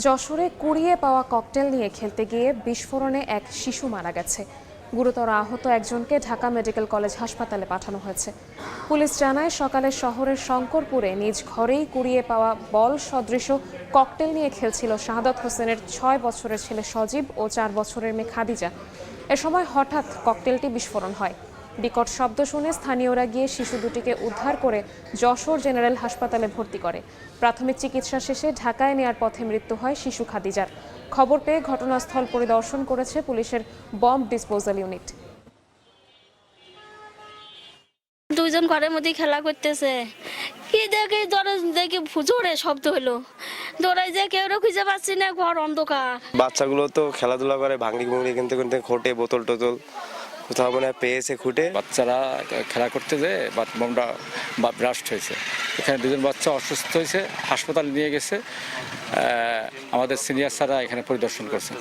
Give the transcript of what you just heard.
যশোরে কুড়িয়ে পাওয়া ককটেল নিয়ে খেলতে গিয়ে বিস্ফোরণে এক শিশু মারা গেছে। গুরুতর আহত একজনকে ঢাকা মেডিকেল কলেজ হাসপাতালে পাঠানো হয়েছে। পুলিশ জানায়, সকালে শহরের শঙ্করপুরে নিজ ঘরেই কুড়িয়ে পাওয়া বল সদৃশ ককটেল নিয়ে খেলছিল শাহাদাত হোসেনের 6 বছরের ছেলে সজীব ও 4 বছরের মেয়ে খাদিজা। এ সময় হঠাৎ ককটেলটি বিস্ফোরণ হয়। বিকট শব্দ শুনে স্থানীয়রা গিয়ে শিশু দুটিকে উদ্ধার করে যশোর জেনারেল হাসপাতালে ভর্তি করে। প্রাথমিক চিকিৎসা শেষে ঢাকায় নেয়ার পথে মৃত্যু হয় শিশু খাদিজার। খবর পেয়ে ঘটনাস্থল পরিদর্শন করেছে পুলিশের বম্ব ডিসপোজাল ইউনিট। দুইজন ঘরের মধ্যে খেলা করতেছে, কি দেখি দেখি জোরে শব্দ হলো, দৌড়াই যে কেউ খুঁজে পাচ্ছি না, ঘর অন্ধকার। বাচ্চাগুলো তো খেলাধুলা করে ভাঙড়ি ভুঙড়ি কিনতে কিনতে খোটে বোতল টোতল কোথাও মনে হয় পেয়েছে খুঁটে। বাচ্চারা খেলা করতে যেয়ে বোমটা ব্লাস্ট হয়েছে। এখানে দুজন বাচ্চা অসুস্থ হয়েছে, হাসপাতালে নিয়ে গেছে। আমাদের সিনিয়র স্যাররা এখানে পরিদর্শন করছে।